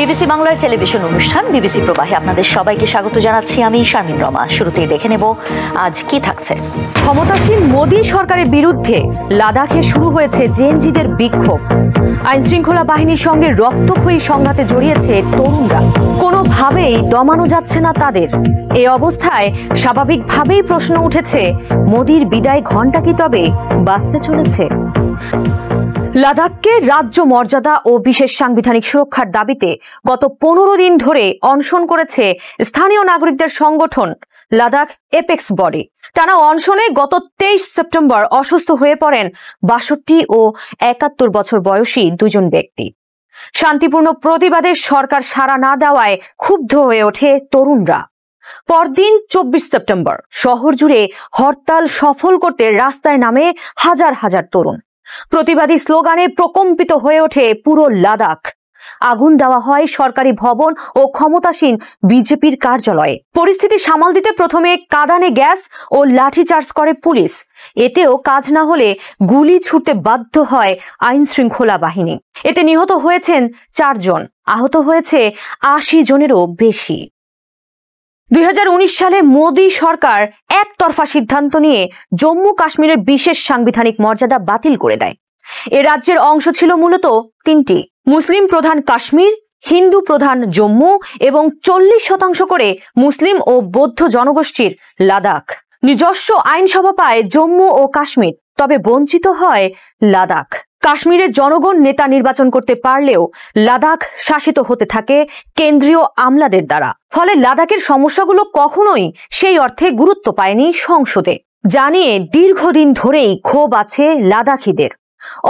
BBC বাংলার television অনুষ্ঠান BBC প্রবাহে আপনাদের সবাইকে স্বাগত জানাচ্ছি। আমি শারমিন রমা। শুরুতেই দেখে নেব আজ কি থাকছে। ক্ষমতাসীন মোদী সরকারের বিরুদ্ধে লাদাখে শুরু হয়েছে জেনজিদের বিক্ষোভ। আইন শৃঙ্খলা বাহিনীর সঙ্গে রক্তক্ষয়ী সংঘাতে জড়িয়েছে তরুণরা। কোনোভাবেই দমানো যাচ্ছে না তাদের। এই অবস্থায় স্বাভাবিকভাবেই প্রশ্ন উঠেছে, মোদীর বিদায় ঘণ্টা কি তবে বাজতে চলেছে? লাদাখকে রাজ্য মর্যাদা ও বিশেষ সাংবিধানিক সুরক্ষার দাবিতে গত 15 দিন ধরে অনশন করেছে স্থানীয় নাগরিকদের সংগঠন লাদাখ এপেক্স বডি। টানা অনশনে গত 23 সেপ্টেম্বর অসুস্থ হয়ে পড়েন 62 ও 71 বছর বয়সী দুজন ব্যক্তি। শান্তিপূর্ণ প্রতিবাদের সরকার সাড়া না দেওয়ায় ক্ষুব্ধ হয়ে ওঠে তরুণরা। পরদিন 24 সেপ্টেম্বর শহর জুড়ে হরতাল সফল করতে রাস্তায় নামে হাজার হাজার তরুণ। প্রতিবাদী স্লোগানে প্রকম্পিত হয়ে ওঠে পুরো লাদাখ। আগুন দেওয়া হয় সরকারি ভবন ও ক্ষমতাসীন বিজেপির কার্যালয়ে। পরিস্থিতি সামাল দিতে প্রথমে কাঁদানে গ্যাস ও লাঠিচার্জ করে পুলিশ। এতেও কাজ না হলে গুলি ছুড়তে বাধ্য হয় আইন শৃঙ্খলা বাহিনী। এতে নিহত হয়েছেন 4 জন, আহত হয়েছে 80 জনেরও বেশি। 2019 সালে মোদী সরকার একতরফা সিদ্ধান্ত নিয়ে জম্মু কাশ্মীরের বিশেষ সাংবিধানিক মর্যাদা বাতিল করে দেয়। এ রাজ্যের অংশ ছিল মূলত 3টি: মুসলিম প্রধান কাশ্মীর, হিন্দু প্রধান জম্মু এবং 40% করে মুসলিম ও বৌদ্ধ জনগোষ্ঠীর লাদাখ। নিজস্ব আইনসভা পায় জম্মু ও কাশ্মীর, তবে বঞ্চিত হয় লাদাখ। কাশ্মীরের জনগণ নেতা নির্বাচন করতে পারলেও লাদাখ শাসিত হতে থাকে কেন্দ্রীয় আমলাদের দ্বারা। ফলে লাদাখের সমস্যাগুলো কখনোই সেই অর্থে গুরুত্ব পায়নি সংসদে। জানিয়ে দীর্ঘদিন ধরেই ক্ষোভ আছে লাদাখিদের।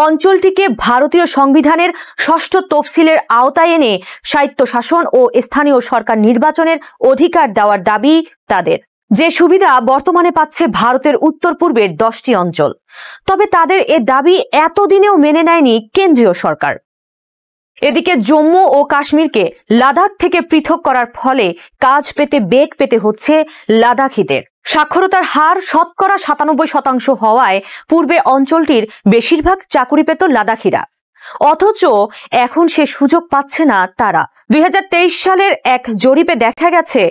অঞ্চলটিকে ভারতীয় সংবিধানের 6ষ্ঠ তফসিলের আওতায় এনে স্বায়ত্তশাসন ও স্থানীয় সরকার নির্বাচনের অধিকার দেওয়ার দাবি তাদের, যে সুবিধা বর্তমানে পাচ্ছে ভারতের উত্তর পূর্বের 10টি অঞ্চল। তবে তাদের এ দাবি এতদিনেও মেনে নেয়নি কেন্দ্রীয় সরকার। এদিকে জম্মু ও কাশ্মীরকে লাদাখ থেকে পৃথক করার ফলে কাজ পেতে বেগ পেতে হচ্ছে লাদাখিদের। সাক্ষরতার হার 97% হওয়ায় পূর্বে অঞ্চলটির বেশিরভাগ চাকুরি পেত লাদাখিরা। অথচ এখন সে সুযোগ পাচ্ছে না তারা। 2023 সালের এক জরিপে দেখা গেছে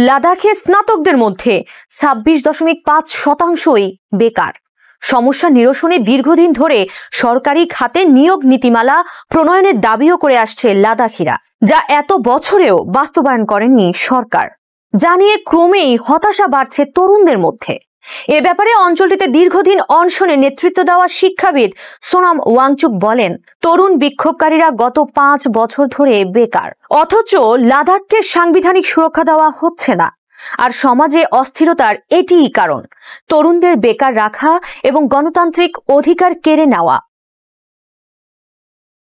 লাদাখে স্নাতকদের মধ্যে 26.5%ই বেকার। সমস্যা নিরসনে দীর্ঘদিন ধরে সরকারি খাতে নিয়োগ নীতিমালা প্রণয়নের দাবিও করে আসছে লাদাখিরা, যা এত বছরেও বাস্তবায়ন করেননি সরকার। যা নিয়ে ক্রমেই হতাশা বাড়ছে তরুণদের মধ্যে। এ ব্যাপারে অঞ্চলটিতে দীর্ঘদিন অনশনে নেতৃত্ব দেওয়া শিক্ষাবিদ সোনাম ওয়াংচুক বলেন, তরুণ বিক্ষোভকারীরা গত 5 বছর ধরে বেকার, অথচ লাদাখকে সাংবিধানিক সুরক্ষা দেওয়া হচ্ছে না। আর সমাজে অস্থিরতার এটিই কারণ, তরুণদের বেকার রাখা এবং গণতান্ত্রিক অধিকার কেড়ে নেওয়া।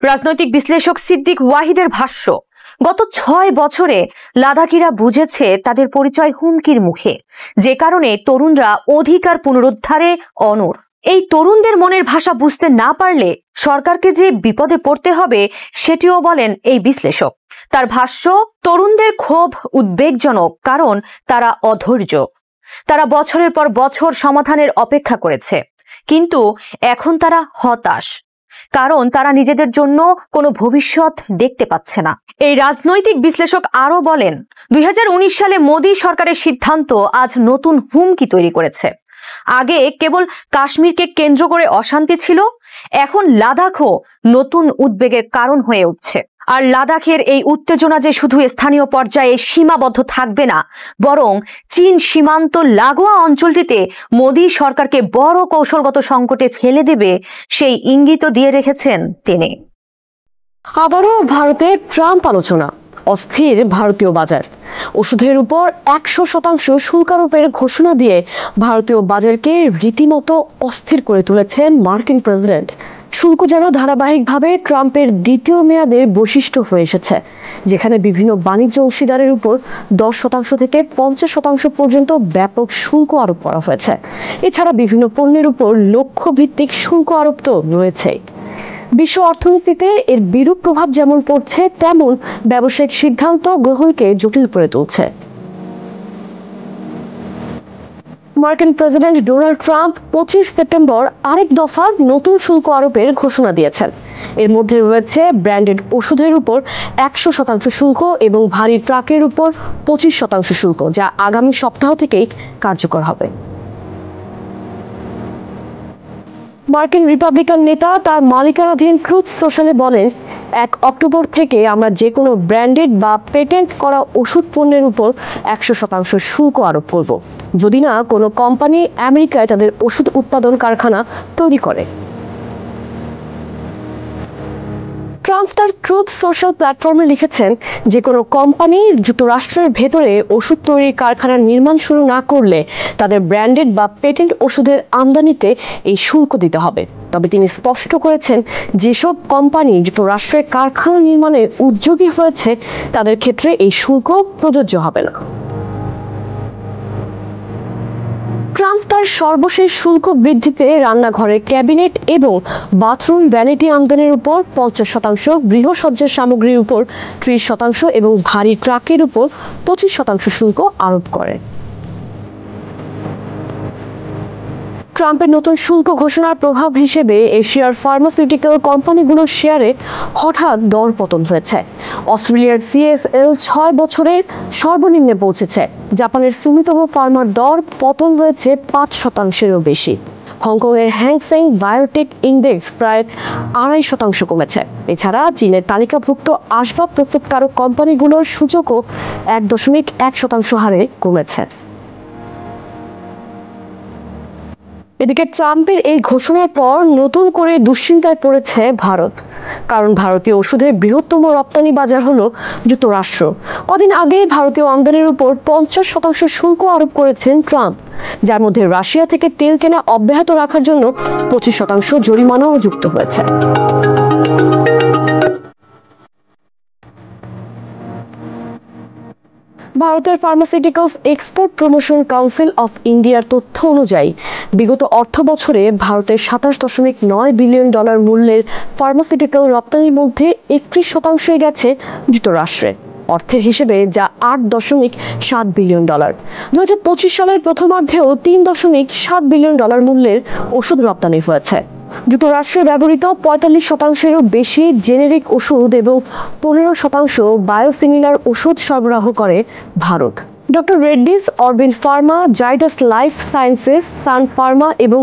রাজনৈতিক বিশ্লেষক সিদ্দিক ওয়াহিদের ভাষ্য, গত 6 বছরে লাদাখিরা বুঝেছে তাদের পরিচয় হুমকির মুখে, যে কারণে তরুণরা অধিকার পুনরুদ্ধারে অনড়। এই তরুণদের মনের ভাষা বুঝতে না পারলে সরকারকে যে বিপদে পড়তে হবে সেটিও বলেন এই বিশ্লেষক। তার ভাষ্য, তরুণদের ক্ষোভ উদ্বেগজনক, কারণ তারা অধৈর্য। তারা বছরের পর বছর সমাধানের অপেক্ষা করেছে, কিন্তু এখন তারা হতাশ, কারণ তারা নিজেদের জন্য কোনো ভবিষ্যৎ দেখতে পাচ্ছে না। এই রাজনৈতিক বিশ্লেষক আরও বলেন, 2019 সালে মোদী সরকারের সিদ্ধান্ত আজ নতুন হুমকি তৈরি করেছে। আগে কেবল কাশ্মীরকে কেন্দ্র করে অশান্তি ছিল, এখন লাদাখও নতুন উদ্বেগের কারণ হয়ে উঠছে। আর লাদাখের এই উত্তেজনা যে শুধু স্থানীয় পর্যায়ে সীমাবদ্ধ থাকবে না, বরং চীন সীমান্ত লাগোয়া অঞ্চলটিতে মোদী সরকারকে বড় কৌশলগত সংকটে ফেলে দেবে, সেই ইঙ্গিতও দিয়ে রেখেছেন তিনি। আবারও ভারতে ট্রাম্প আলোচনা, অস্থির ভারতীয় বাজার। ওষুধের উপর 100% শুল্ক আরোপের ঘোষণা দিয়ে ভারতীয় বাজারকে রীতিমতো অস্থির করে তুলেছেন মার্কিন প্রেসিডেন্ট। শুল্ক যেন ধারাবাহিকভাবে ট্রাম্পের দ্বিতীয় মেয়াদের বৈশিষ্ট্য হয়ে এসেছে, যেখানে বিভিন্ন বাণিজ্য অংশীদারের উপর 10% থেকে 50% পর্যন্ত ব্যাপক শুল্ক আরোপ করা হয়েছে। এছাড়া বিভিন্ন পণ্যের উপর লক্ষ্যভিত্তিক শুল্ক আরোপ তো রয়েছেই। বিশ্ব অর্থনীতিতে এর বিরূপ প্রভাব যেমন পড়ছে, তেমন ব্যবসায়িক সিদ্ধান্ত গ্রহণকে জটিল করে তুলছে। মার্কিন প্রেসিডেন্ট ডোনাল্ড ট্রাম্প 25 সেপ্টেম্বর আরেক দফা নতুন শুল্ক আরোপের ঘোষণা দিয়েছেন। এর মধ্যে রয়েছে ব্র্যান্ডেড ওষুধের উপর 100% শুল্ক এবং ভারী ট্রাকের উপর 25% শুল্ক, যা আগামী সপ্তাহ থেকেই কার্যকর হবে। মার্কিন রিপাবলিকান নেতা তার মালিকানাধীন ট্রুথ সোশ্যালে বলেন, 1 অক্টোবর থেকে আমরা যে কোনো ব্র্যান্ডেড বা পেটেন্ট করা ওষুধ পণ্যের উপর 100% শুল্ক আরোপ করব, যদি না কোনো কোম্পানি আমেরিকায় তাদের ওষুধ উৎপাদন কারখানা তৈরি করে। ট্রাম্প তার ট্রুথ সোশ্যাল প্ল্যাটফর্মে লিখেছেন, যে কোনো কোম্পানি যুক্তরাষ্ট্রের ভেতরে ওষুধ তৈরির কারখানার নির্মাণ শুরু না করলে তাদের ব্র্যান্ডেড বা পেটেন্ট ওষুধের আমদানিতে এই শুল্ক দিতে হবে। তবে তিনি স্পষ্ট করেছেন, যেসব কোম্পানি যুক্তরাষ্ট্রের কারখানা নির্মাণে উদ্যোগী হয়েছে তাদের ক্ষেত্রে এই শুল্ক প্রযোজ্য হবে না। ট্রাম্প তার সর্বশেষ শুল্ক বৃদ্ধিতে রান্নাঘরের ক্যাবিনেট এবং বাথরুম ভ্যানিটি আমদানির উপর 50%, গৃহসজ্জার সামগ্রীর উপর 30% এবং ভারী ট্রাকের উপর 25% শুল্ক আরোপ করে। ট্রাম্পের নতুন শুল্ক ঘোষণার প্রভাব হিসেবে এশিয়ার ফার্মাসিউটিক্যাল কোম্পানিগুলোর শেয়ারে হঠাৎ দরপতন হয়েছে। অস্ট্রেলিয়ার CSL 6 বছরের সর্বনিম্নে পৌঁছেছে। জাপানের সুমিতোমো ফার্মার দর পতন হয়েছে 5%-এরও বেশি। হংকংয়ের হ্যাংসেং বায়োটেক ইন্ডেক্স প্রায় 2.5% কমেছে। এছাড়া চীনের তালিকাভুক্ত আসবাব প্রস্তুতকারক কোম্পানিগুলোর সূচকও 1.1% হারে কমেছে। এদিকে ট্রাম্পের এই ঘোষণার পর নতুন করে দুশ্চিন্তায় পড়েছে ভারত, কারণ ভারতীয় ওষুধের বৃহত্তম রপ্তানি বাজার হলো যুক্তরাষ্ট্র। কদিন আগে ভারতীয় আমদানির উপর 50% শুল্ক আরোপ করেছেন ট্রাম্প, যার মধ্যে রাশিয়া থেকে তেল কেনা অব্যাহত রাখার জন্য 25% জরিমানাও যুক্ত হয়েছে। ভারতের pharmaceuticals export promotion council of ইন্ডিয়ার তথ্য অনুযায়ী বিগত অর্থ বছরে ভারতের $27.9 বিলিয়ন মূল্যের ফার্মাসিউটিক্যাল রপ্তানির মধ্যে 31% গেছে যুক্তরাষ্ট্রে, অর্থের হিসেবে যা $8.7 বিলিয়ন। 2025 সালের প্রথমার্ধেও $3.7 বিলিয়ন মূল্যের ওষুধ রপ্তানি হয়েছে। যুক্তরাষ্ট্রে ব্যবহৃত 45%-এরও বেশি জেনেরিক ওষুধ এবং 15% বায়োসিমিলার ওষুধ সরবরাহ করে ভারত। ডক্টর রেড্ডিস, অরবিন ফার্মা, জাইডাস লাইফ সায়েন্সেস, সান ফার্মা এবং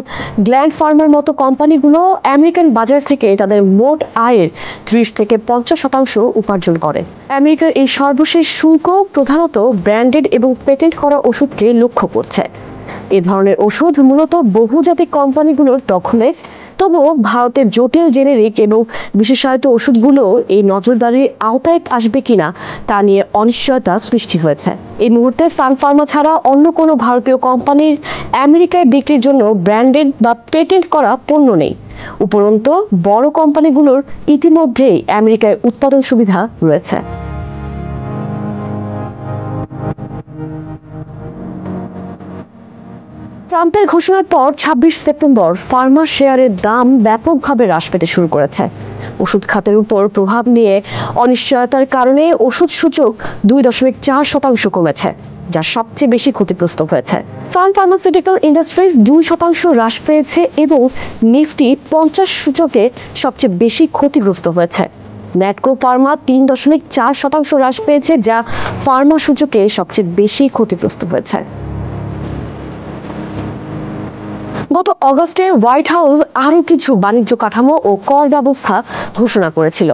গ্ল্যান্ড ফার্মার মতো কোম্পানিগুলো আমেরিকান বাজার থেকে তাদের মোট আয়ের 30-50% উপার্জন করে। আমেরিকার এই সর্বশেষ শুল্ক প্রধানত ব্র্যান্ডেড এবং পেটেন্ট করা ওষুধকে লক্ষ্য করছে। এ ধরনের ওষুধ মূলত বহুজাতিক কোম্পানিগুলোর দখলে, তবুও ভারতের জটিল জেনেরিক এবং বিশেষায়িত ওষুধগুলো এই নজরদারির আওতায় আসবে কিনা তা নিয়ে অনিশ্চয়তা সৃষ্টি হয়েছে। এই মুহূর্তে সান ফার্মা ছাড়া অন্য কোনো ভারতীয় কোম্পানির আমেরিকায় বিক্রির জন্য ব্র্যান্ডেড বা পেটেন্ট করা পণ্য নেই। উপরন্তু বড় কোম্পানিগুলোর ইতিমধ্যেই আমেরিকায় উৎপাদন সুবিধা রয়েছে। ট্রাম্পের ঘোষণার পর 26 সেপ্টেম্বর ফার্মা শেয়ারের দাম ব্যাপকভাবে হ্রাস পেতে শুরু করেছে। ওষুধ খাতের উপর প্রভাব নিয়ে অনিশ্চয়তার কারণে ওষুধ সূচক 2.4% কমেছে, যা সবচেয়ে বেশি ক্ষতিগ্রস্ত হয়েছে। সান ফার্মাসিউটিক্যাল ইন্ডাস্ট্রিজ 2% হ্রাস পেয়েছে এবং নিফটি 50 সূচকে সবচেয়ে বেশি ক্ষতিগ্রস্ত হয়েছে। ন্যাটকো ফার্মা 3.4% হ্রাস পেয়েছে, যা ফার্মা সূচকে সবচেয়ে বেশি ক্ষতিগ্রস্ত হয়েছে। গত অগস্টে হোয়াইট হাউস আরও কিছু বাণিজ্য কাঠামো ও কর ব্যবস্থা ঘোষণা করেছিল।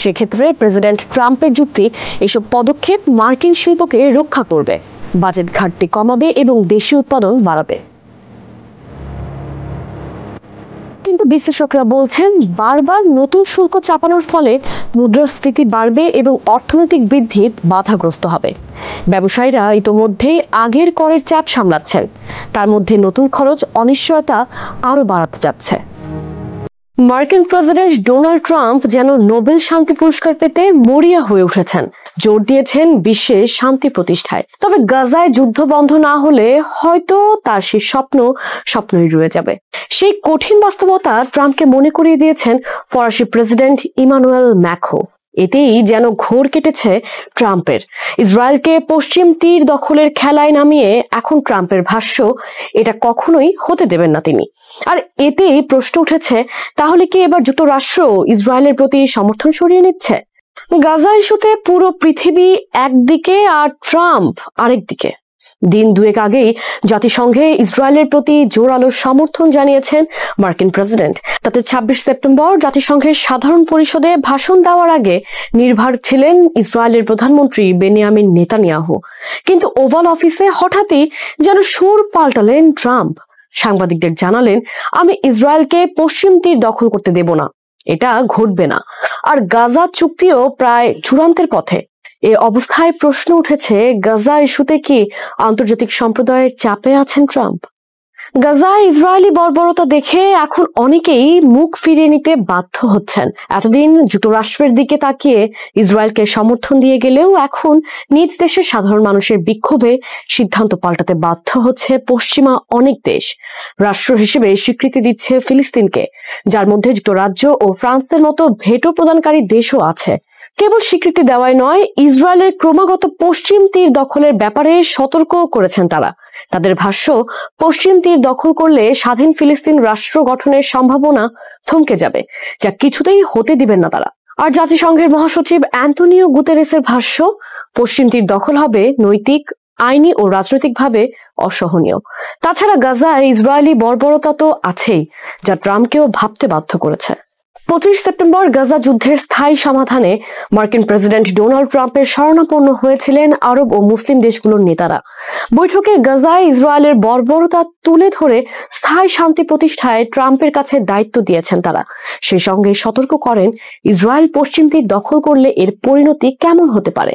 সেক্ষেত্রে প্রেসিডেন্ট ট্রাম্পের যুক্তি, এসব পদক্ষেপ মার্কিন শিল্পকে রক্ষা করবে, বাজেট ঘাটতি কমাবে এবং দেশীয় উৎপাদন বাড়াবে। কিন্তু বিশ্লেষকরা বলছেন, বারবার নতুন শুল্ক চাপানোর ফলে মুদ্রাস্ফীতি বাড়বে এবং অর্থনৈতিক বৃদ্ধি বাধাগ্রস্ত হবে। ব্যবসায়ীরা ইতোমধ্যেই আগের করের চাপ সামলাচ্ছেন, তার মধ্যে নতুন খরচ অনিশ্চয়তা আরো বাড়াতে যাচ্ছে। মার্কিন প্রেসিডেন্ট ডোনাল্ড ট্রাম্প যেন নোবেল শান্তি পুরস্কার পেতে মরিয়া হয়ে উঠেছেন, জোর দিয়েছেন বিশ্বের শান্তি প্রতিষ্ঠায়। তবে গাজায় যুদ্ধ বন্ধ না হলে হয়তো তার সেই স্বপ্নই রয়ে যাবে। সেই কঠিন বাস্তবতা ট্রাম্পকে মনে করিয়ে দিয়েছেন ফরাসি প্রেসিডেন্ট ইমানুয়েল ম্যাক্রো। এতেই যেন ঘোর কেটেছে ট্রাম্পের। ইসরায়েলকে পশ্চিম তীর দখলের খেলায় নামিয়ে এখন ট্রাম্পের ভাষ্য, এটা কখনোই হতে দেবেন না তিনি। আর এতেই প্রশ্ন উঠেছে, তাহলে কি এবার যুক্তরাষ্ট্র ইসরায়েলের প্রতি সমর্থন সরিয়ে নিচ্ছে? গাজা ইস্যুতে পুরো পৃথিবী একদিকে আর ট্রাম্প আরেকদিকে। দিন দুয়েক আগেই জাতিসংঘে ইসরায়েলের প্রতি জোরালো সমর্থন জানিয়েছেন মার্কিন প্রেসিডেন্ট। তাতে 26 সেপ্টেম্বর জাতিসংঘের সাধারণ পরিষদে ভাষণ দেওয়ার আগে নির্ভর ছিলেন ইসরায়েলের প্রধানমন্ত্রী বেনিয়ামিন নেতানিয়াহু। কিন্তু ওভাল অফিসে হঠাৎই যেন সুর পাল্টালেন ট্রাম্প। সাংবাদিকদের জানালেন, আমি ইসরায়েলকে পশ্চিম তীর দখল করতে দেব না, এটা ঘটবে না। আর গাজা চুক্তিও প্রায় চূড়ান্তের পথে। এ অবস্থায় প্রশ্ন উঠেছে, গাজা ইস্যুতে কি আন্তর্জাতিক সম্প্রদায়ের চাপে আছেন ট্রাম্প? গাজায় ইসরায়েলি বর্বরতা দেখে এখন অনেকেই মুখ ফিরিয়ে নিতে বাধ্য হচ্ছেন। এতদিন যুক্তরাষ্ট্রের দিকে তাকিয়ে ইসরায়েলকে সমর্থন দিয়ে গেলেও এখন নিজ দেশের সাধারণ মানুষের বিক্ষোভে সিদ্ধান্ত পাল্টাতে বাধ্য হচ্ছে পশ্চিমা অনেক দেশ। রাষ্ট্র হিসেবে স্বীকৃতি দিচ্ছে ফিলিস্তিনকে, যার মধ্যে যুক্তরাজ্য ও ফ্রান্সের মতো ভেটো প্রদানকারী দেশও আছে। কেবল স্বীকৃতি দেওয়াই নয়, ইসরায়েলের ক্রমাগত পশ্চিম তীর দখলের ব্যাপারে সতর্ক করেছেন তারা। তাদের ভাষ্য, পশ্চিম তীর দখল করলে স্বাধীন ফিলিস্তিন রাষ্ট্র গঠনের সম্ভাবনা থমকে যাবে, যা কিছুতেই হতে দিবেন না তারা। আর জাতিসংঘের মহাসচিব অ্যান্টোনিও গুতেরেসের ভাষ্য, পশ্চিম তীর দখল হবে নৈতিক, আইনি ও রাজনৈতিকভাবে অসহনীয়। তাছাড়া গাজায় ইসরায়েলি বর্বরতা তো আছেই, যা ট্রাম্পকেও ভাবতে বাধ্য করেছে। 25 সেপ্টেম্বর গাজা যুদ্ধের স্থায়ী সমাধানে মার্কিন প্রেসিডেন্ট ডোনাল্ড ট্রাম্পের শরণাপন্ন হয়েছিলেন আরব ও মুসলিম দেশগুলোর নেতারা। বৈঠকে গাজায় ইসরায়েলের বর্বরতা তুলে ধরে স্থায়ী শান্তি প্রতিষ্ঠায় ট্রাম্পের কাছে দায়িত্ব দিয়েছেন তারা। সেই সঙ্গে সতর্ক করেন, ইসরায়েল পশ্চিম তীর দখল করলে এর পরিণতি কেমন হতে পারে।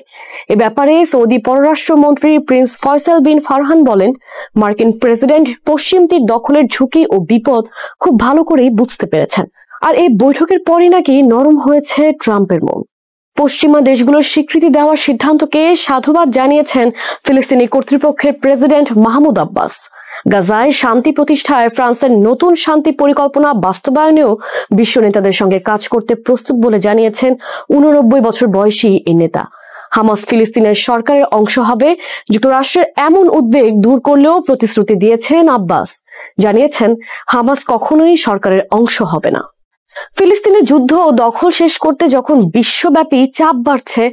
এ ব্যাপারে সৌদি পররাষ্ট্রমন্ত্রী প্রিন্স ফয়সাল বিন ফারহান বলেন, মার্কিন প্রেসিডেন্ট পশ্চিম তীর দখলের ঝুঁকি ও বিপদ খুব ভালো করেই বুঝতে পেরেছেন। আর এই বৈঠকের পরই নাকি নরম হয়েছে ট্রাম্পের মন। পশ্চিমা দেশগুলোর স্বীকৃতি দেওয়ার সিদ্ধান্তকে সাধুবাদ জানিয়েছেন ফিলিস্তিনি কর্তৃপক্ষের প্রেসিডেন্ট মাহমুদ আব্বাস। গাজায় শান্তি প্রতিষ্ঠায় ফ্রান্সের নতুন শান্তি পরিকল্পনা বাস্তবায়নেও বিশ্ব নেতাদের সঙ্গে কাজ করতে প্রস্তুত বলে জানিয়েছেন 89 বছর বয়সী এই নেতা। হামাস ফিলিস্তিনের সরকারের অংশ হবে, যুক্তরাষ্ট্রের এমন উদ্বেগ দূর করলেও প্রতিশ্রুতি দিয়েছেন আব্বাস। জানিয়েছেন, হামাস কখনোই সরকারের অংশ হবে না। ফিলিস্তিনের যুদ্ধ ও দখল শেষ করতে যখন বিশ্বব্যাপী চাপ বাড়ছে,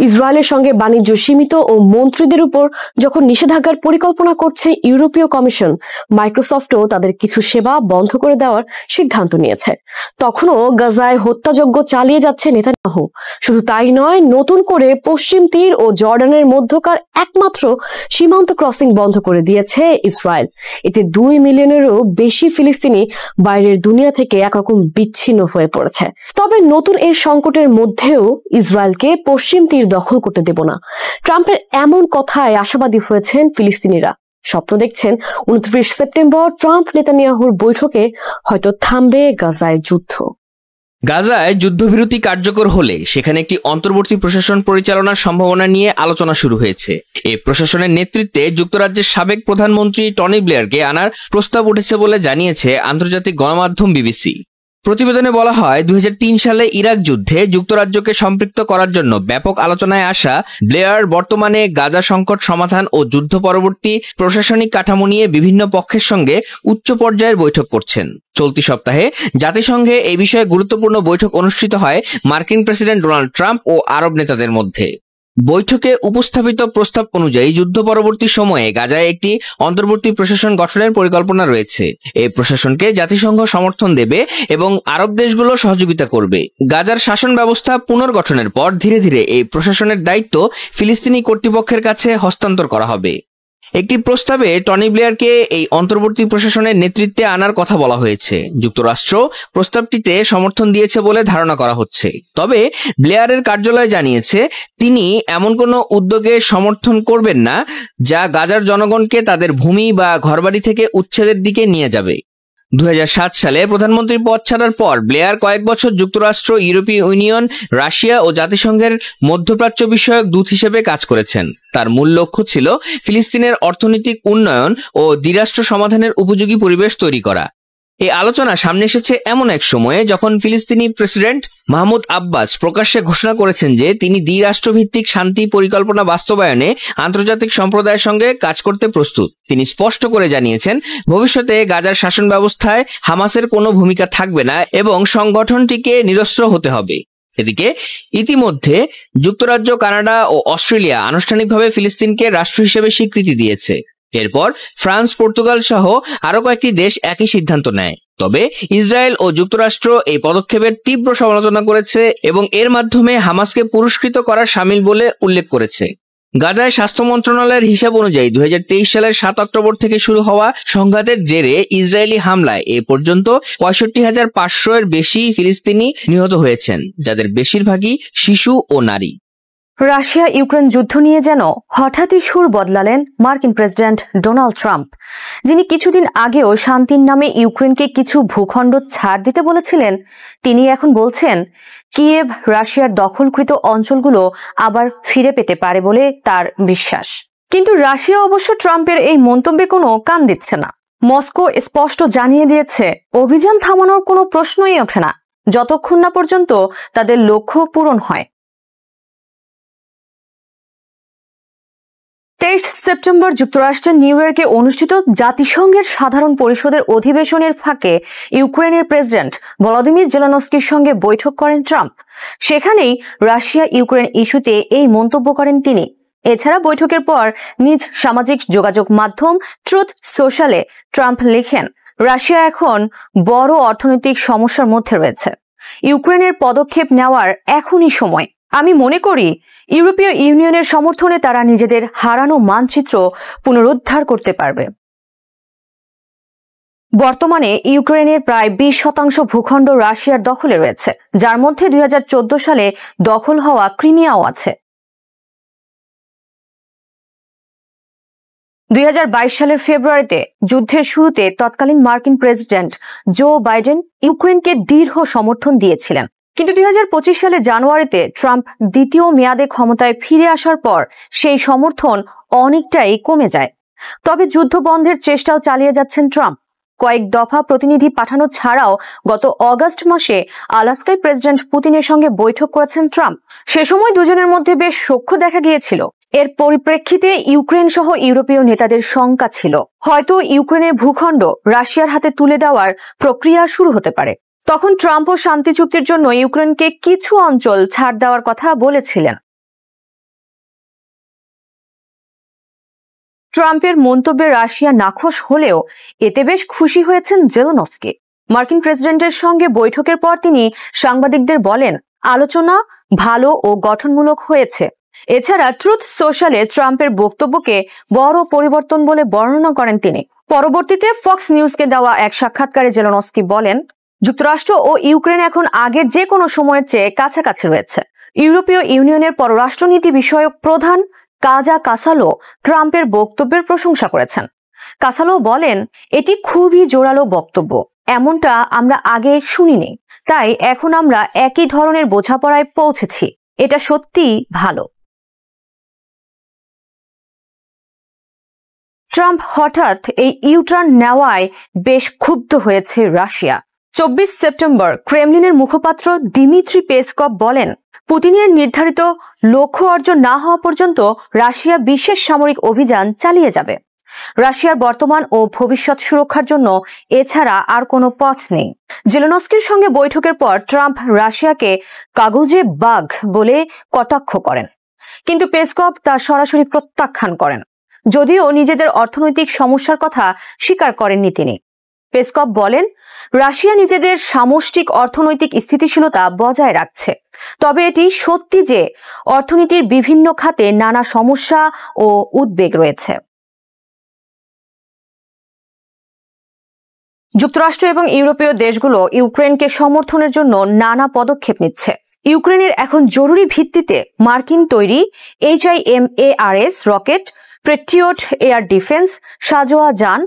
ইসরায়েলের সঙ্গে বাণিজ্য সীমিত ও মন্ত্রীদের উপর যখন নিষেধাজ্ঞার পরিকল্পনা করছে ইউরোপীয় কমিশন, মাইক্রোসফটও তাদের কিছু সেবা বন্ধ করে দেওয়ার সিদ্ধান্ত নিয়েছে। তখনও গাজায় হত্যাযজ্ঞ চালিয়ে যাচ্ছে নেতানিয়াহু। শুধু তাই নয়, নতুন করে পশ্চিম তীর ও জর্ডানের মধ্যকার একমাত্র সীমান্ত ক্রসিং বন্ধ করে দিয়েছে ইসরায়েল। এতে 2 মিলিয়নেরও বেশি ফিলিস্তিনি বাইরের দুনিয়া থেকে একরকম বিচ্ছিন্ন হয়ে পড়েছে। তবে নতুন এই সংকটের মধ্যেও ইসরায়েলকে পশ্চিম তীর দখল করতে দেব না, ট্রাম্পের এমন কথায় আশাবাদী হয়েছেন ফিলিস্তিনিরা। স্বপ্ন দেখছেন 29 সেপ্টেম্বর ট্রাম্প নেতানিয়াহুর বৈঠকে হয়তো থামবে গাজায় যুদ্ধ। গাজায় যুদ্ধবিরতি কার্যকর হলে সেখানে একটি অন্তর্বর্তী প্রশাসন পরিচালনার সম্ভাবনা নিয়ে আলোচনা শুরু হয়েছে। এই প্রশাসনের নেতৃত্বে যুক্তরাজ্যের সাবেক প্রধানমন্ত্রী টনি ব্লেয়ারকে আনার প্রস্তাব উঠেছে বলে জানিয়েছে আন্তর্জাতিক গণমাধ্যম বিবিসি। প্রতিবেদনে বলা হয়, 2003 সালে ইরাক যুদ্ধে যুক্তরাজ্যকে সম্পৃক্ত করার জন্য ব্যাপক আলোচনায় আসা ব্লেয়ার বর্তমানে গাজা সংকট সমাধান ও যুদ্ধ পরবর্তী প্রশাসনিক কাঠামো নিয়ে বিভিন্ন পক্ষের সঙ্গে উচ্চ পর্যায়ের বৈঠক করছেন। চলতি সপ্তাহে জাতিসংঘে এই বিষয়ে গুরুত্বপূর্ণ বৈঠক অনুষ্ঠিত হয় মার্কিন প্রেসিডেন্ট ডোনাল্ড ট্রাম্প ও আরব নেতাদের মধ্যে। বৈঠকে উপস্থাপিত প্রস্তাব অনুযায়ী যুদ্ধ পরবর্তী সময়ে গাজায় একটি অন্তর্বর্তী প্রশাসন গঠনের পরিকল্পনা রয়েছে। এই প্রশাসনকে জাতিসংঘ সমর্থন দেবে এবং আরব দেশগুলো সহযোগিতা করবে। গাজার শাসন ব্যবস্থা পুনর্গঠনের পর ধীরে ধীরে এই প্রশাসনের দায়িত্ব ফিলিস্তিনি কর্তৃপক্ষের কাছে হস্তান্তর করা হবে। একটি প্রস্তাবে টনি ব্লেয়ারকে এই অন্তর্বর্তী প্রশাসনের নেতৃত্বে আনার কথা বলা হয়েছে। যুক্তরাষ্ট্র প্রস্তাবটিতে সমর্থন দিয়েছে বলে ধারণা করা হচ্ছে। তবে ব্লেয়ারের কার্যালয় জানিয়েছে, তিনি এমন কোনো উদ্যোগে সমর্থন করবেন না যা গাজার জনগণকে তাদের ভূমি বা ঘরবাড়ি থেকে উচ্ছেদের দিকে নিয়ে যাবে। 2007 সালে প্রধানমন্ত্রী পদ ছাড়ার পর ব্লেয়ার কয়েক বছর যুক্তরাষ্ট্র, ইউরোপীয় ইউনিয়ন, রাশিয়া ও জাতিসংঘের মধ্যপ্রাচ্য বিষয়ক দূত হিসেবে কাজ করেছেন। তার মূল লক্ষ্য ছিল ফিলিস্তিনের অর্থনৈতিক উন্নয়ন ও দ্বিরাষ্ট্র সমাধানের উপযোগী পরিবেশ তৈরি করা। এই আলোচনা সামনে এসেছে এমন এক সময়ে যখন ফিলিস্তিনি প্রেসিডেন্ট মাহমুদ আব্বাস প্রকাশ্যে ঘোষণা করেছেন যে তিনি দ্বিরাষ্ট্রভিত্তিক শান্তি পরিকল্পনা বাস্তবায়নে আন্তর্জাতিক সম্প্রদায়ের সঙ্গে কাজ করতে প্রস্তুত। তিনি স্পষ্ট করে জানিয়েছেন ভবিষ্যতে গাজার শাসন ব্যবস্থায় হামাসের কোনো ভূমিকা থাকবে না এবং সংগঠনটিকে নিরস্ত্র হতে হবে। এদিকে ইতিমধ্যে যুক্তরাজ্য, কানাডা ও অস্ট্রেলিয়া আনুষ্ঠানিকভাবে ফিলিস্তিনকে রাষ্ট্র হিসেবে স্বীকৃতি দিয়েছে। এরপর ফ্রান্স, পর্তুগাল সহ আরো কয়েকটি দেশ একই সিদ্ধান্ত নেয়। তবে ইসরায়েল ও যুক্তরাষ্ট্র এই পদক্ষেপের তীব্র সমালোচনা করেছে এবং এর মাধ্যমে হামাসকে পুরস্কৃত করা শামিল বলে উল্লেখ করেছে। গাজায় স্বাস্থ্য মন্ত্রণালয়ের হিসাব অনুযায়ী 2023 সালের 7 অক্টোবর থেকে শুরু হওয়া সংঘাতের জেরে ইসরায়েলি হামলায় এ পর্যন্ত 65,500 এর বেশি ফিলিস্তিনি নিহত হয়েছেন, যাদের বেশিরভাগই শিশু ও নারী। রাশিয়া ইউক্রেন যুদ্ধ নিয়ে যেন হঠাৎই সুর বদলালেন মার্কিন প্রেসিডেন্ট ডোনাল্ড ট্রাম্প, যিনি কিছুদিন আগেও শান্তির নামে ইউক্রেনকে কিছু ভূখণ্ড ছাড় দিতে বলেছিলেন। তিনি এখন বলছেন কিয়েভ রাশিয়ার দখলকৃত অঞ্চলগুলো আবার ফিরে পেতে পারে বলে তার বিশ্বাস। কিন্তু রাশিয়া অবশ্য ট্রাম্পের এই মন্তব্যে কোনো কান দিচ্ছে না। মস্কো স্পষ্ট জানিয়ে দিয়েছে অভিযান থামানোর কোনো প্রশ্নই ওঠে না যতক্ষণ না পর্যন্ত তাদের লক্ষ্য পূরণ হয়। 23 সেপ্টেম্বর যুক্তরাষ্ট্রের নিউ ইয়র্কে অনুষ্ঠিত জাতিসংঘের সাধারণ পরিষদের অধিবেশনের ফাঁকে ইউক্রেনের প্রেসিডেন্ট ভলোদিমির জেলেনস্কির সঙ্গে বৈঠক করেন ট্রাম্প। সেখানেই রাশিয়া ইউক্রেন ইস্যুতে এই মন্তব্য করেন তিনি। এছাড়া বৈঠকের পর নিজ সামাজিক যোগাযোগ মাধ্যম ট্রুথ সোশ্যালে ট্রাম্প লেখেন, রাশিয়া এখন বড় অর্থনৈতিক সমস্যার মধ্যে রয়েছে। ইউক্রেনের পদক্ষেপ নেওয়ার এখনই সময়। আমি মনে করি ইউরোপীয় ইউনিয়নের সমর্থনে তারা নিজেদের হারানো মানচিত্র পুনরুদ্ধার করতে পারবে। বর্তমানে ইউক্রেনের প্রায় 20% ভূখণ্ড রাশিয়ার দখলে রয়েছে, যার মধ্যে 2014 সালে দখল হওয়া ক্রিমিয়াও আছে। 2022 সালের ফেব্রুয়ারিতে যুদ্ধের শুরুতে তৎকালীন মার্কিন প্রেসিডেন্ট জো বাইডেন ইউক্রেনকে দৃঢ় সমর্থন দিয়েছিলেন। কিন্তু 2025 সালে জানুয়ারিতে ট্রাম্প দ্বিতীয় মেয়াদে ক্ষমতায় ফিরে আসার পর সেই সমর্থন অনেকটাই কমে যায়। তবে যুদ্ধ বন্ধের চেষ্টাও চালিয়ে যাচ্ছেন ট্রাম্প। কয়েক দফা প্রতিনিধি পাঠানো ছাড়াও গত অগাস্ট মাসে আলাস্কায় প্রেসিডেন্ট পুতিনের সঙ্গে বৈঠক করেছেন ট্রাম্প। সে সময় দুজনের মধ্যে বেশ সখ্য দেখা গিয়েছিল। এর পরিপ্রেক্ষিতে ইউক্রেন সহ ইউরোপীয় নেতাদের শঙ্কা ছিল হয়তো ইউক্রেনের ভূখণ্ড রাশিয়ার হাতে তুলে দেওয়ার প্রক্রিয়া শুরু হতে পারে। তখন ট্রাম্পও শান্তি চুক্তির জন্য ইউক্রেনকে কিছু অঞ্চল ছাড় দেওয়ার কথা বলেছিলেন। ট্রাম্পের মন্তব্যে রাশিয়া নাখোশ হলেও এতে বেশ খুশি হয়েছেন জেলেনস্কি। মার্কিন প্রেসিডেন্টের সঙ্গে বৈঠকের পর তিনি সাংবাদিকদের বলেন, আলোচনা ভালো ও গঠনমূলক হয়েছে। এছাড়া ট্রুথ সোশ্যালে ট্রাম্পের বক্তব্যকে বড় পরিবর্তন বলে বর্ণনা করেন তিনি। পরবর্তীতে ফক্স নিউজকে দেওয়া এক সাক্ষাৎকারে জেলেনস্কি বলেন, যুক্তরাষ্ট্র ও ইউক্রেন এখন আগের যে কোনো সময়ের চেয়ে কাছাকাছি রয়েছে। ইউরোপীয় ইউনিয়নের পররাষ্ট্রনীতি বিষয়ক প্রধান কাজা কাসালো ট্রাম্পের বক্তব্যের প্রশংসা করেছেন। কাসালো বলেন, এটি খুবই জোরালো বক্তব্য, এমনটা আমরা আগে শুনিনি। তাই এখন আমরা একই ধরনের বোঝাপড়ায় পৌঁছেছি, এটা সত্যিই ভালো। ট্রাম্প হঠাৎ এই ইউটার্ন নেওয়ায় বেশ ক্ষুব্ধ হয়েছে রাশিয়া। 24 সেপ্টেম্বর ক্রেমলিনের মুখপাত্র দিমিত্রি পেসকভ বলেন, পুতিনের নির্ধারিত লক্ষ্য অর্জন না হওয়া পর্যন্ত রাশিয়া বিশেষ সামরিক অভিযান চালিয়ে যাবে। রাশিয়ার বর্তমান ও ভবিষ্যৎ সুরক্ষার জন্য এছাড়া আর কোনো পথ নেই। জেলেনস্কির সঙ্গে বৈঠকের পর ট্রাম্প রাশিয়াকে কাগুজে বাঘ বলে কটাক্ষ করেন, কিন্তু পেসকভ তা সরাসরি প্রত্যাখ্যান করেন, যদিও নিজেদের অর্থনৈতিক সমস্যার কথা স্বীকার করেননি তিনি। পেসকভ বলেন, রাশিয়া নিজেদের সামষ্টিক অর্থনৈতিক স্থিতিশীলতা বজায় রাখছে, তবে এটি সত্যি যে অর্থনীতির বিভিন্ন খাতে নানা সমস্যা ও উদ্বেগ রয়েছে। যুক্তরাষ্ট্র এবং ইউরোপীয় দেশগুলো ইউক্রেনকে সমর্থনের জন্য নানা পদক্ষেপ নিচ্ছে। ইউক্রেনের এখন জরুরি ভিত্তিতে মার্কিন তৈরি HIMARS রকেট, পেট্রিয়ট এয়ার ডিফেন্স, সাজোয়া যান,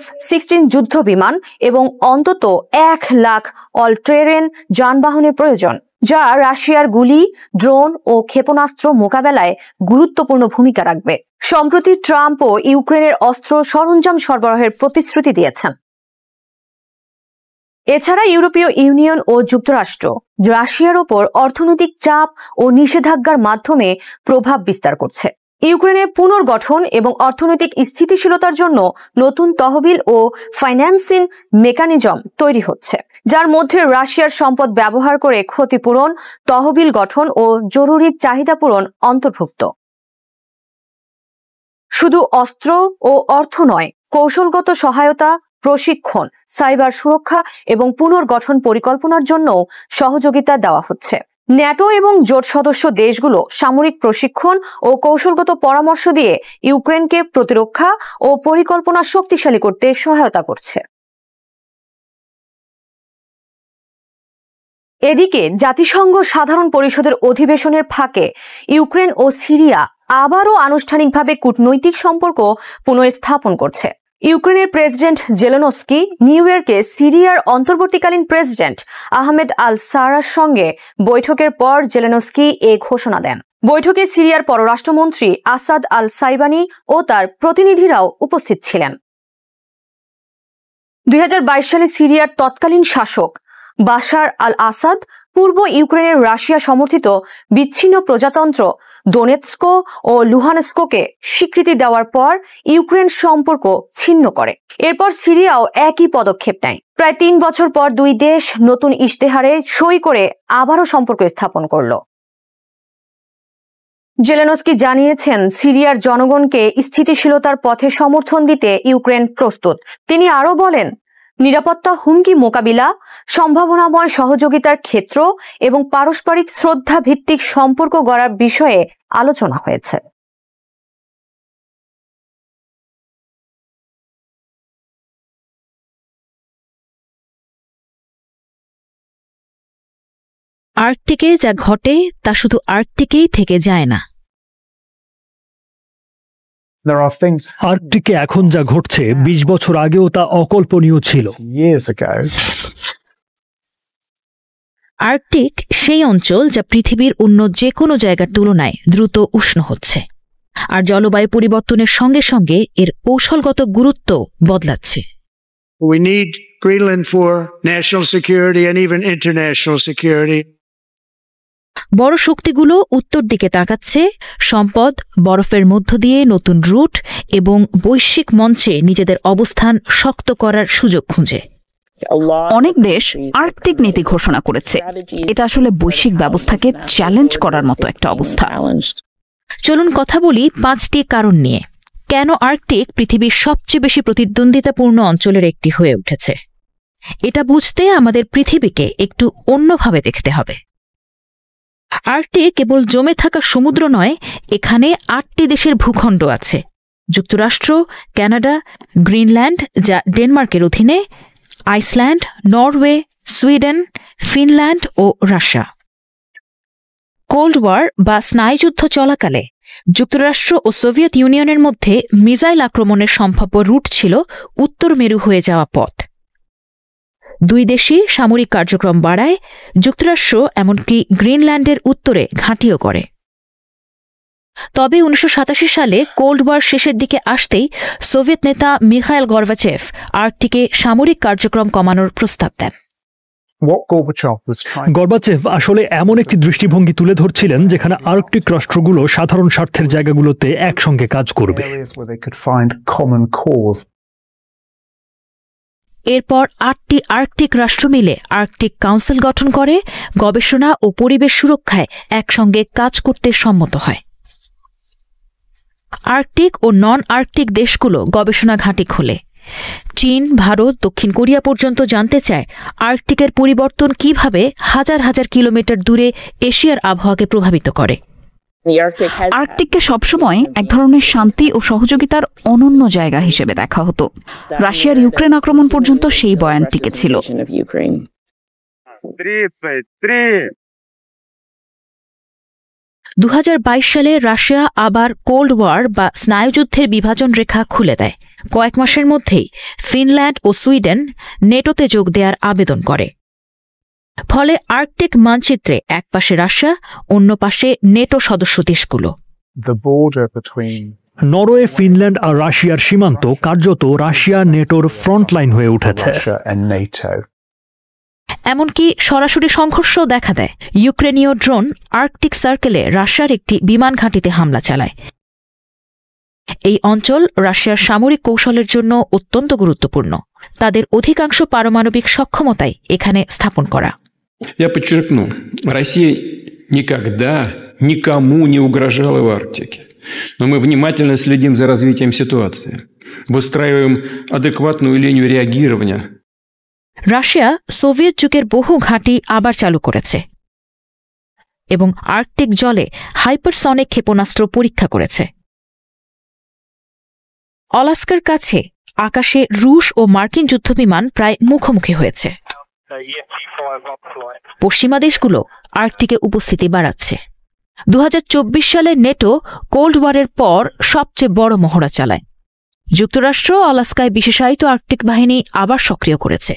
F-16 যুদ্ধ বিমান এবং অন্তত 1 লাখ অল টেরেন যানবাহনের প্রয়োজন, যা রাশিয়ার গুলি, ড্রোন ও ক্ষেপণাস্ত্র মোকাবেলায় গুরুত্বপূর্ণ ভূমিকা রাখবে। সম্প্রতি ট্রাম্পও ইউক্রেনের অস্ত্র সরঞ্জাম সরবরাহের প্রতিশ্রুতি দিয়েছেন। এছাড়া ইউরোপীয় ইউনিয়ন ও যুক্তরাষ্ট্র রাশিয়ার ওপর অর্থনৈতিক চাপ ও নিষেধাজ্ঞার মাধ্যমে প্রভাব বিস্তার করছে। ইউক্রেনের পুনর্গঠন এবং অর্থনৈতিক স্থিতিশীলতার জন্য নতুন তহবিল ও ফাইন্যান্সিং মেকানিজম তৈরি হচ্ছে, যার মধ্যে রাশিয়ার সম্পদ ব্যবহার করে ক্ষতিপূরণ, তহবিল গঠন ও জরুরি চাহিদা পূরণ অন্তর্ভুক্ত। শুধু অস্ত্র ও অর্থ নয়, কৌশলগত সহায়তা, প্রশিক্ষণ, সাইবার সুরক্ষা এবং পুনর্গঠন পরিকল্পনার জন্য সহযোগিতা দেওয়া হচ্ছে। ন্যাটো এবং জোট সদস্য দেশগুলো সামরিক প্রশিক্ষণ ও কৌশলগত পরামর্শ দিয়ে ইউক্রেনকে প্রতিরক্ষা ও পরিকল্পনা শক্তিশালী করতে সহায়তা করছে। এদিকে জাতিসংঘ সাধারণ পরিষদের অধিবেশনের ফাঁকে ইউক্রেন ও সিরিয়া আবারও আনুষ্ঠানিকভাবে কূটনৈতিক সম্পর্ক পুনঃস্থাপন করছে। ইউক্রেনের প্রেসিডেন্ট জেলেনস্কি নিউ ইয়র্কে সিরিয়ার অন্তর্বর্তীকালীন প্রেসিডেন্ট আহমেদ আল সারার সঙ্গে বৈঠকের পর জেলেনস্কি এ ঘোষণা দেন। বৈঠকে সিরিয়ার পররাষ্ট্রমন্ত্রী আসাদ আল সাইবানি ও তার প্রতিনিধিরাও উপস্থিত ছিলেন। 2022 সালে সিরিয়ার তৎকালীন শাসক বাশার আল আসাদ পূর্ব ইউক্রেনের রাশিয়া সমর্থিত বিচ্ছিন্ন প্রজাতন্ত্র দোনেৎস্ক ও লুহানস্ককে স্বীকৃতি দেওয়ার পর ইউক্রেন সম্পর্ক ছিন্ন করে। এরপর সিরিয়াও একই পদক্ষেপ নেয়। প্রায় 3 বছর পর দুই দেশ নতুন ইশতেহারে সই করে আবারও সম্পর্ক স্থাপন করল। জেলেনস্কি জানিয়েছেন, সিরিয়ার জনগণকে স্থিতিশীলতার পথে সমর্থন দিতে ইউক্রেন প্রস্তুত। তিনি আরও বলেন, নিরাপত্তা হুমকি মোকাবিলা, সম্ভাবনাময় সহযোগিতার ক্ষেত্র এবং পারস্পরিক শ্রদ্ধা ভিত্তিক সম্পর্ক গড়ার বিষয়ে আলোচনা হয়েছে। আর্কটিকে যা ঘটে তা শুধু আর্কটিকেই থেকে যায় না। আর্কটিকে এখন যা ঘটছে 20 বছর আগেও তা অকল্পনীয় ছিল। আর্কটিক সেই অঞ্চল যা পৃথিবীর অন্য যে কোনো জায়গার তুলনায় দ্রুত উষ্ণ হচ্ছে, আর জলবায়ু পরিবর্তনের সঙ্গে সঙ্গে এর কৌশলগত গুরুত্ব বদলাচ্ছে। We need Greenland for national security and even international security. বড় শক্তিগুলো উত্তর দিকে তাকাচ্ছে, সম্পদ, বরফের মধ্য দিয়ে নতুন রুট এবং বৈশ্বিক মঞ্চে নিজেদের অবস্থান শক্ত করার সুযোগ খুঁজে। অনেক দেশ আর্কটিক নীতি ঘোষণা করেছে। এটা আসলে বৈশ্বিক ব্যবস্থাকে চ্যালেঞ্জ করার মতো একটা অবস্থা। চলুন কথা বলি 5টি কারণ নিয়ে কেন আর্কটিক পৃথিবীর সবচেয়ে বেশি প্রতিদ্বন্দ্বিতাপূর্ণ অঞ্চলের একটি হয়ে উঠেছে। এটা বুঝতে আমাদের পৃথিবীকে একটু অন্যভাবে দেখতে হবে। আর্কটিক কেবল জমে থাকা সমুদ্র নয়, এখানে 8টি দেশের ভূখণ্ড আছে: যুক্তরাষ্ট্র, কানাডা, গ্রিনল্যান্ড যা ডেনমার্কের অধীনে, আইসল্যান্ড, নরওয়ে, সুইডেন, ফিনল্যান্ড ও রাশিয়া। কোল্ড ওয়ার বা স্নায়ুযুদ্ধ চলাকালে যুক্তরাষ্ট্র ও সোভিয়েত ইউনিয়নের মধ্যে মিসাইল আক্রমণের সম্ভাব্য রুট ছিল উত্তর মেরু হয়ে যাওয়া পথ। দুই দেশই সামরিক কার্যক্রম বাড়ায়, যুক্তরাষ্ট্র এমনকি গ্রিনল্যান্ডের উত্তরে ঘাঁটিও করে। তবে 1987 সালে কোল্ড ওয়ার শেষের দিকে আসতেই সোভিয়েত নেতা মিখাইল গর্বাচেভ আর্কটিকে সামরিক কার্যক্রম কমানোর প্রস্তাব দেন। গর্বাচেভ আসলে এমন একটি দৃষ্টিভঙ্গি তুলে ধরছিলেন যেখানে আর্কটিক রাষ্ট্রগুলো সাধারণ স্বার্থের জায়গাগুলোতে একসঙ্গে কাজ করবে। এরপর 8টি আর্কটিক রাষ্ট্র মিলে আর্কটিক কাউন্সিল গঠন করে গবেষণা ও পরিবেশ সুরক্ষায় একসঙ্গে কাজ করতে সম্মত হয়। আর্কটিক ও নন আর্কটিক দেশগুলো গবেষণা ঘাঁটি খোলে। চীন, ভারত, দক্ষিণ কোরিয়া পর্যন্ত জানতে চায় আর্কটিকের পরিবর্তন কিভাবে হাজার হাজার কিলোমিটার দূরে এশিয়ার আবহাওয়াকে প্রভাবিত করে। আর্কটিককে সবসময় এক ধরনের শান্তি ও সহযোগিতার অনন্য জায়গা হিসেবে দেখা হতো। রাশিয়ার ইউক্রেন আক্রমণ পর্যন্ত সেই বয়ান টিকেছিল। 2022 সালে রাশিয়া আবার কোল্ড ওয়ার বা স্নায়ুযুদ্ধের বিভাজন রেখা খুলে দেয়। কয়েক মাসের মধ্যেই ফিনল্যান্ড ও সুইডেন নেটোতে যোগ দেওয়ার আবেদন করে। ফলে আর্কটিক মানচিত্রে এক পাশে রাশিয়া, অন্য পাশে নেটো সদস্য দেশগুলো। নরওয়ে, ফিনল্যান্ড আর রাশিয়ার সীমান্ত কার্যত রাশিয়া নেটোর ফ্রন্টলাইন হয়ে উঠেছে। এমনকি সরাসরি সংঘর্ষও দেখা দেয়। ইউক্রেনীয় ড্রোন আর্কটিক সার্কেলে রাশিয়ার একটি বিমান ঘাঁটিতে হামলা চালায়। এই অঞ্চল রাশিয়ার সামরিক কৌশলের জন্য অত্যন্ত গুরুত্বপূর্ণ। তাদের অধিকাংশ পারমাণবিক সক্ষমতাই এখানে স্থাপন করা। Я подчеркну, Россия никогда никому не угрожала в Арктике. Но мы внимательно следим за развитием ситуации, выстраиваем адекватную линию реагирования. রাশিয়া সোভিয়েত যুগের বহু ঘাঁটি আবার চালু করেছে এবং আর্কটিক জলে হাইপারসনিক ক্ষেপণাস্ত্র পরীক্ষা করেছে। অলাস্কার কাছে আকাশে রুশ ও মার্কিন যুদ্ধবিমান প্রায় মুখোমুখি হয়েছে। পশ্চিমা দেশগুলো আর্কটিকে উপস্থিতি বাড়াচ্ছে। 2024 সালে নেটো কোল্ড ওয়ারের পর সবচেয়ে বড় মহড়া চালায়। যুক্তরাষ্ট্র অলাস্কায় বিশেষায়িত আর্কটিক বাহিনী আবার সক্রিয় করেছে,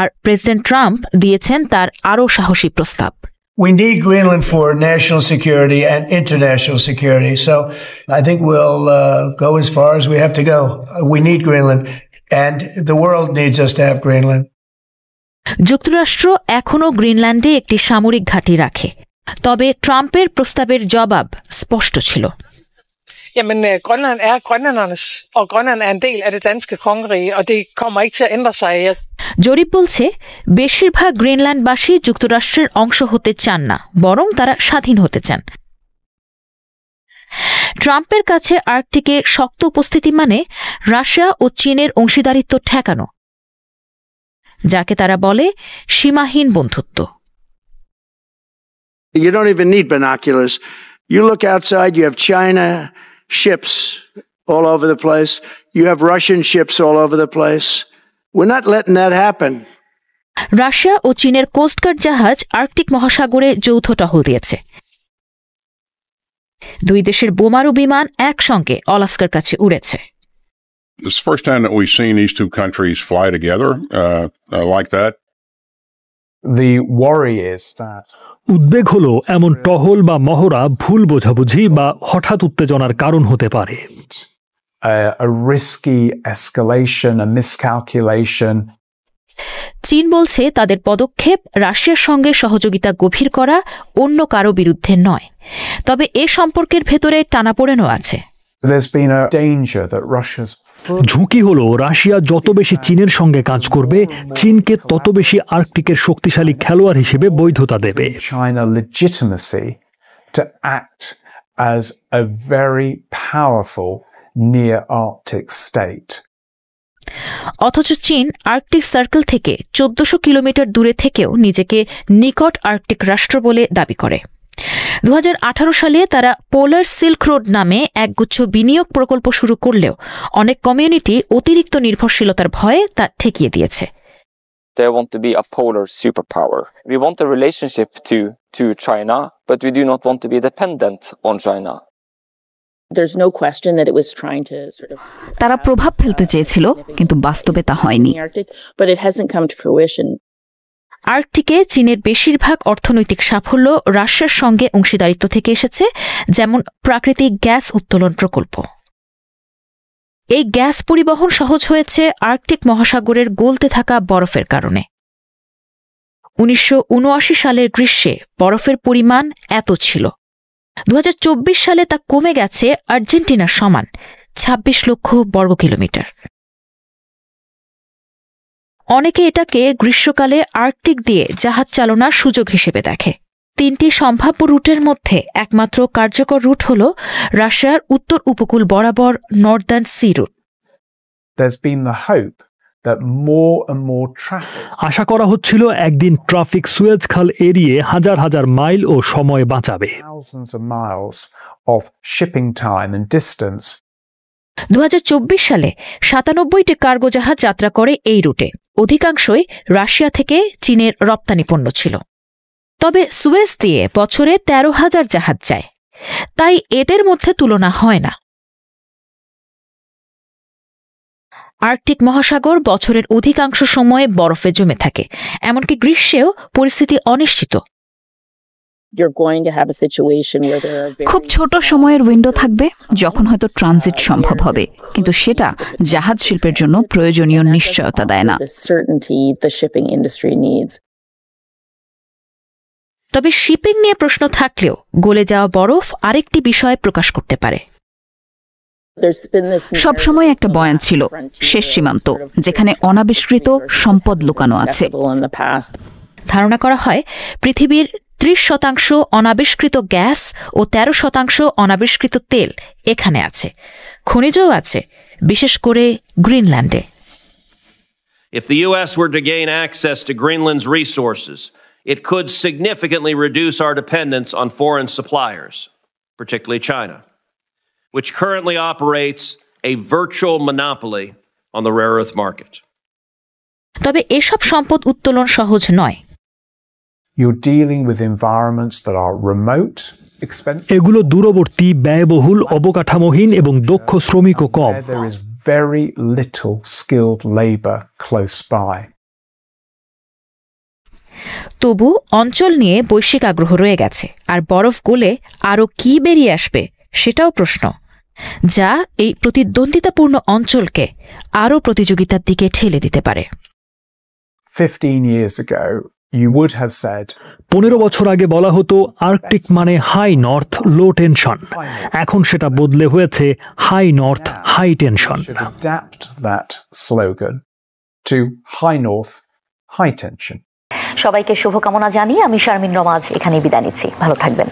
আর প্রেসিডেন্ট ট্রাম্প দিয়েছেন তার আরও সাহসী প্রস্তাব। We need Greenland for national security and international security. So I think we'll go as far as we have to go. We need Greenland, and the world needs us to have Greenland. যুক্তরাষ্ট্র এখনও গ্রিনল্যান্ডে একটি সামরিক ঘাঁটি রাখে, তবে ট্রাম্পের প্রস্তাবের জবাব স্পষ্ট ছিল। Jamen, Grønland er grønlændernes, og Grønland er en del af det danske kongerige, og det kommer ikke til at ændre sig. জরিপ বলছে বেশিরভাগ গ্রিনল্যান্ডবাসী যুক্তরাষ্ট্রের অংশ হতে চান না, বরং তারা স্বাধীন হতে চান। ট্রাম্পের কাছে আর্কটিকে শক্ত উপস্থিতি মানে রাশিয়া ও চীনের অংশীদারিত্ব ঠেকানো, যাকে তারা বলে সীমাহীন বন্ধুত্ব। You don't even need binoculars. You look outside, you have China ships all over the place. You have Russian ships all over the place. We're not letting that happen. Russia ও চীনের কোস্টগার্ড জাহাজ Arctic মহাসাগরে যৌথ টহল দিয়েছে। দুই দেশের বোমারু বিমান একসঙ্গে অলাস্কার কাছে উড়েছে। This is the first time that we've seen these two countries fly together like that. The worry is that উদ্বেগ হলো এমন টহল বা মহড়া ভুল বোঝাবুঝি বা হঠাৎ উত্তেজনার কারণ হতে পারে। a risky escalation, a miscalculation. চীন বলছে তাদের পদক্ষেপ রাশিয়ার সঙ্গে সহযোগিতা গভীর করা, অন্য কারো বিরুদ্ধে নয়। তবে এ সম্পর্কের ভেতরে টানাপোড়েনও আছে। There's been a danger that Russia's ঝুঁকি হলো রাশিয়া যত বেশি চীনের সঙ্গে কাজ করবে, চীনকে তত বেশি আর্কটিকের শক্তিশালী খেলোয়াড় হিসেবে বৈধতা দেবে। China legitimacy to act as a very powerful near Arctic state. অথচ চীন আর্কটিক সার্কেল থেকে 1400 কিলোমিটার দূরে থেকেও নিজেকে নিকট আর্কটিক রাষ্ট্র বলে দাবি করে। 2018 সালে তারা পোলার সিল্ক রোড নামে একগুচ্ছ বিনিয়োগ প্রকল্প শুরু করলেও অনেক কমিউনিটি অতিরিক্ত নির্ভরশীলতার ভয়ে তা ঠেকিয়ে দিয়েছে। They want to be a polar superpower. We want a relationship to China, but we do not want to be dependent on China. There's no question that it was trying to sort of তারা প্রভাব ফেলতে চেয়েছিল, কিন্তু বাস্তবে তা হয়নি। but it hasn't come to fruition. আর্কটিকে চীনের বেশিরভাগ অর্থনৈতিক সাফল্য রাশিয়ার সঙ্গে অংশীদারিত্ব থেকে এসেছে, যেমন প্রাকৃতিক গ্যাস উত্তোলন প্রকল্প। এই গ্যাস পরিবহন সহজ হয়েছে আর্কটিক মহাসাগরের গলতে থাকা বরফের কারণে। 1979 সালের গ্রীষ্মে বরফের পরিমাণ এত ছিল, 2024 সালে তা কমে গেছে আর্জেন্টিনার সমান 26 লক্ষ বর্গ কিলোমিটার। অনেকে এটাকে গ্রীষ্মকালে আর্কটিক দিয়ে জাহাজ চালনার সুযোগ হিসেবে দেখে। 3টি সম্ভাব্য রুটের মধ্যে একমাত্র কার্যকর রুট হল রাশিয়ার উত্তর উপকূল বরাবর নর্দার্ন সি রুট। আশা করা হচ্ছিল একদিন ট্রাফিক সুয়েজ খাল এড়িয়ে হাজার হাজার মাইল ও সময় বাঁচাবে। 2024 সালে 97টি কার্গো জাহাজ যাত্রা করে এই রুটে, অধিকাংশই রাশিয়া থেকে চীনের রপ্তানি পণ্য ছিল। তবে সুয়েজ দিয়ে বছরে 13,000 জাহাজ যায়, তাই এদের মধ্যে তুলনা হয় না। আর্কটিক মহাসাগর বছরের অধিকাংশ সময়ে বরফে জমে থাকে, এমনকি গ্রীষ্মেও পরিস্থিতি অনিশ্চিত। you're going to have a situation where there are খুব ছোট সময়ের উইন্ডো থাকবে যখন হয়তো ট্রানজিট সম্ভব হবে, কিন্তু সেটা জাহাজ শিল্পের জন্য প্রয়োজনীয় নিশ্চয়তা দেয় না। the certainty the shipping industry needs. তবে শিপিং নিয়ে প্রশ্ন থাকলেও গলে যাওয়া বরফ আরেকটি বিষয় প্রকাশ করতে পারে। সবসময় একটা বয়ান ছিল শেষ সীমান্ত, যেখানে অনাবিষ্কৃত সম্পদ লুকানো আছে। ধারণা করা হয় পৃথিবীর 30% অনাবিষ্কৃত গ্যাস ও 13% অনাবিষ্কৃত তেল এখানে আছে। খনিজও আছে, বিশেষ করে গ্রিনল্যান্ডে। If the U.S. were to gain access to Greenland's resources, it could significantly reduce our dependence on foreign suppliers, particularly China, which currently operates a virtual monopoly on the rare earth market. তবে এসব সম্পদ উত্তোলন সহজ নয়। You're dealing with environments that are remote, expensive. এগুলো দূরবর্তী, ব্যয়বহুল, অবকাঠামোহীন এবং দক্ষ শ্রমিকও কম। There is very little skilled labor close by. তবু অঞ্চল নিয়ে বৈশ্বিক আগ্রহ রয়ে গেছে, আর বরফ গলে আরও কি বেরিয়ে আসবে সেটাও প্রশ্ন, যা এই প্রতিদ্বন্দ্বিতাপূর্ণ অঞ্চলকে আরও প্রতিযোগিতার দিকে ঠেলে দিতে পারে। 15 years ago, you would have said 15 বছর আগে বলা হতো আর্কটিক মানে হাই নর্থ লো টেনশন, এখন সেটা বদলে হয়েছে high north high tension. adapt that slogan to high north high tension. সবাইকে শুভকামনা জানিয়ে আমি শারমিন রমা এখানেই বিদায় নিচ্ছি। ভালো থাকবেন।